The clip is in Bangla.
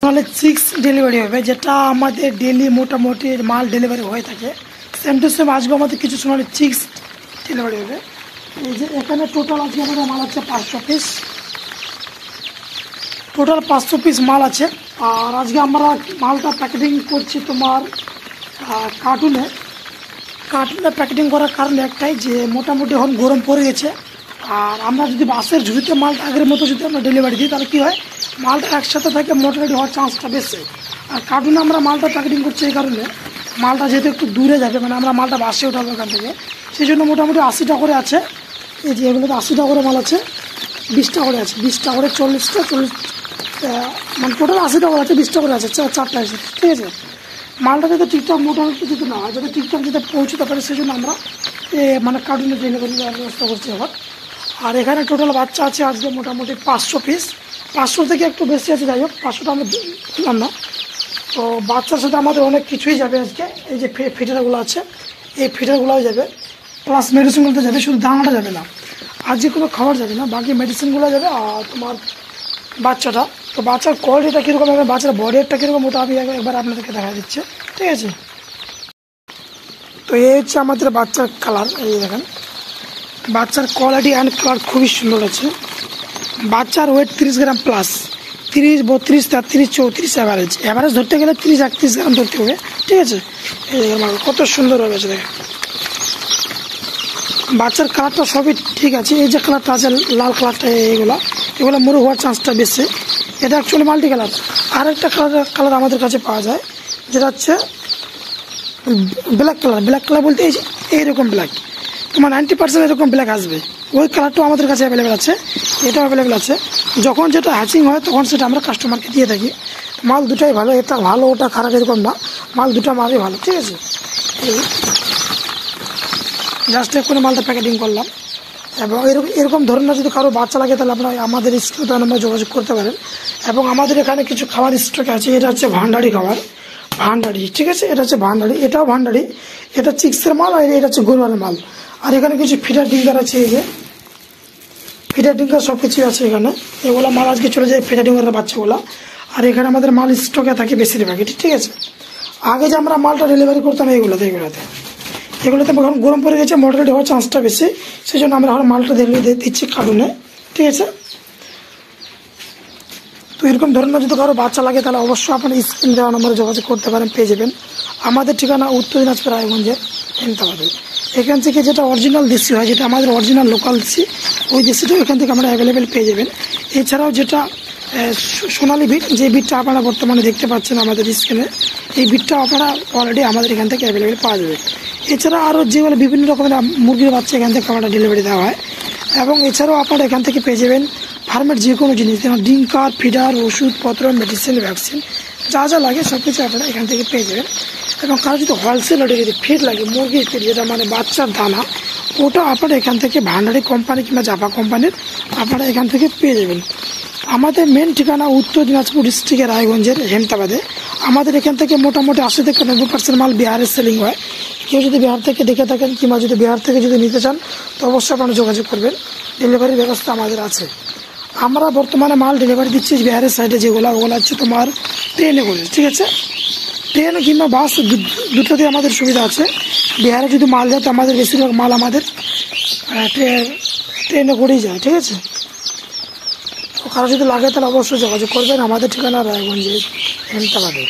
তাহলে 6 ডেলিভারি হবে, যেটা আমাদের ডেলি মোটামুটি মাল ডেলিভারি হয়ে থাকে। সেম টু সেম আজকে আমাদের কিছু সোনালি 6 ডেলিভারি হবে। এই যে এখানে টোটাল আজকে আমাদের মাল আছে 500 পিস, টোটাল 500 পিস মাল আছে। আর আজকে আমরা মালটা প্যাকেটিং করছি তোমার কার্টুনে প্যাকেটিং করার কারণ একটাই যে মোটামুটি এখন গরম পড়ে গেছে। আর আমরা যদি বাসের ঝুড়িতে মালটা আগের মতো যদি আমরা ডেলিভারি দিই তাহলে কী হয়, মালটা একসাথে থাকে মোটামুটি হওয়ার চান্সটা বেশি। আর কার্টুনে আমরা মালটা প্যাকেটিং করছি এই কারণে, মালটা যেহেতু একটু দূরে যাবে, মানে আমরা মালটা বাসে উঠাবো এখান থেকে, সেই জন্য মোটামুটি 80টা করে আছে। এই যে এগুলোতে 80টা করে মাল আছে, 20টা করে আছে, 20টা করে 40টা, মানে টোটাল 80টা করে আছে, 20টা করে আছে, 4টা আছে, ঠিক আছে। মালটা যাতে ঠিকঠাক মোটামুটি যদি না হয়, যাতে ঠিকঠাক যাতে পৌঁছতে পারে সেই জন্য আমরা মানে কার্টুনে ডেলিভারি দেওয়ার ব্যবস্থা করছি আবার। আর এখানে টোটাল বাচ্চা আছে আজকে মোটামুটি 500 পিস, 500 থেকে একটু বেশি আছে, যাই হোক 500টা আমরা দিলাম না। তো বাচ্চার সাথে আমাদের অনেক কিছুই যাবে আজকে। এই যে ফিটারগুলো আছে, এই ফিটারগুলোও যাবে, প্লাস মেডিসিনগুলোতে যাবে, শুধু দানাটা যাবে না, আজকে কোনো খাবার যাবে না, বাকি মেডিসিনগুলো যাবে। আর তোমার বাচ্চাটা, তো বাচ্চার কোয়ালিটিটা কীরকম হবে, বাচ্চার বডিটা কীরকম, ওটা আমি একবার আপনাদেরকে দেখা দিচ্ছে, ঠিক আছে। তো এই হচ্ছে আমাদের বাচ্চার কালার, এই দেখেন বাচ্চার কোয়ালিটি অ্যান্ড কালার খুবই সুন্দর আছে। বাচ্চার ওয়েট 30 গ্রাম প্লাস, 30, 32, 33, 34 অ্যাভারেজ ধরতে গেলে 30-31 গ্রাম ধরতে হবে, ঠিক আছে। এই দেখেন কত সুন্দর হয়ে গেছে, দেখেন বাচ্চার কালারটা সবই ঠিক আছে। এই যে কালারটা আছে লাল কালারটা, এগুলো মুরগ হওয়ার চান্সটা বেশি, এটা অ্যাকচুয়ালি মাল্টি কালার। আর একটা কালার আমাদের কাছে পাওয়া যায় যেটা হচ্ছে ব্ল্যাক কালার বলতে এইরকম ব্ল্যাক, তোমার 90% এরকম ব্ল্যাক আসবে, ওই কালারটাও আমাদের কাছে অ্যাভেলেবেল আছে, এটাও অ্যাভেলেবেল আছে। যখন যেটা হ্যাচিং হয় তখন সেটা আমরা কাস্টমারকে দিয়ে থাকি। মাল দুটাই ভালো, এটা ভালো ওটা খারাপ এরকম না, মাল দুটা মালই ভালো, ঠিক আছে। জাস্ট করে মালটা প্যাকেটিং করলাম। এবং এরকম ধরনের যদি কারো বাচ্চা লাগে তাহলে আপনারা আমাদের স্টোরে আমরা যোগাযোগ করতে পারেন। এবং আমাদের এখানে কিছু খাবার স্টক আছে, এটা হচ্ছে ভান্ডারি খাবার, ভান্ডারি, ঠিক আছে, এটা হচ্ছে ভান্ডারি, এটাও ভান্ডারি, এটা চিক্সের মাল, আর এটা হচ্ছে গরুয়ারের মাল। আর এখানে কিছু ফিডার ডিঙ্গার আছে, এই যে ফিডার ডিঙ্গার সব কিছুই আছে এখানে, এগুলো মাল আজকে চলে যায় ফিডার ডিঙ্গার বাচ্চাগুলো। আর এখানে আমাদের মাল স্টকে থাকে বেশিরভাগই, ঠিক আছে। আগে যে আমরা মালটা ডেলিভারি করতাম এগুলোতে এখন গরম পড়ে গেছে, মর্টালিটি হওয়ার চান্সটা বেশি, সেই জন্য আমরা এখন মালটা দিচ্ছি কার্টুনে, ঠিক আছে। তো এরকম ধরনের যদি কারো বাচ্চা লাগে তাহলে অবশ্যই আপনার স্ক্রিন দেওয়া নম্বরে যোগাযোগ করতে পারেন, পেয়ে যাবেন। আমাদের ঠিকানা উত্তর দিনাজপুর রায়গঞ্জের হেমতাবাদে। এখান থেকে যেটা অরিজিনাল দেশি হয়, যেটা আমাদের অরিজিনাল লোকাল দেশি, ওই দেশিটাও এখান থেকে আমরা অ্যাভেলেবেল পেয়ে যাবেন। এছাড়াও যেটা সোনালি বিট, যে বিটটা আপনারা বর্তমানে দেখতে পাচ্ছেন আমাদের স্ক্রিনে, এই বিটটাও আপনারা অলরেডি আমাদের এখান থেকে অ্যাভেলেবেল পাওয়া যাবে। এছাড়া আরও যেগুলো বিভিন্ন রকমের মুরগির বাচ্চা এখান থেকে আমরা ডেলিভারি দেওয়া হয়। এবং এছাড়াও আপনারা এখান থেকে পেয়ে যাবেন ফার্মের যে কোনো জিনিস, যেমন ডিঙ্কার, ফিডার, ওষুধপত্র, মেডিসিন, ভ্যাকসিন, যা যা লাগে সব কিছু আপনারা এখান থেকে পেয়ে যাবেন। এবং কারো যদি হোলসেল রেটে যদি ফিড লাগে, মুরগির ফিড যেটা মানে বাচ্চার দানা, ওটা আপনারা এখান থেকে ভান্ডারি কোম্পানি কিংবা জাপা কোম্পানির আপনারা এখান থেকে পেয়ে যাবেন। আমাদের মেন ঠিকানা উত্তর দিনাজপুর ডিস্ট্রিক্টের রায়গঞ্জের হেমতাবাদে। আমাদের এখান থেকে মোটামুটি 80 থেকে 90% মাল বিহারের সেলিং হয়। কেউ যদি বিহার থেকে দেখে থাকেন কিংবা যদি বিহার থেকে যদি নিতে চান তো অবশ্যই আপনারা যোগাযোগ করবেন, ডেলিভারির ব্যবস্থা আমাদের আছে। আমরা বর্তমানে মাল ডেলিভারি দিচ্ছি বিহারের সাইডে, ওগুলো হচ্ছে তোমার ট্রেনে করে, ঠিক আছে। ট্রেন কিংবা বাস দুটোতে আমাদের সুবিধা আছে। বিহারে যদি মাল যায় তো আমাদের বেশিরভাগ মাল আমাদের ট্রেনে করেই যায়, ঠিক আছে। তো কারো যদি লাগে তাহলে অবশ্যই যোগাযোগ করবেন, আমাদের ঠিকানা রায়গঞ্জে হেমতাবাদে।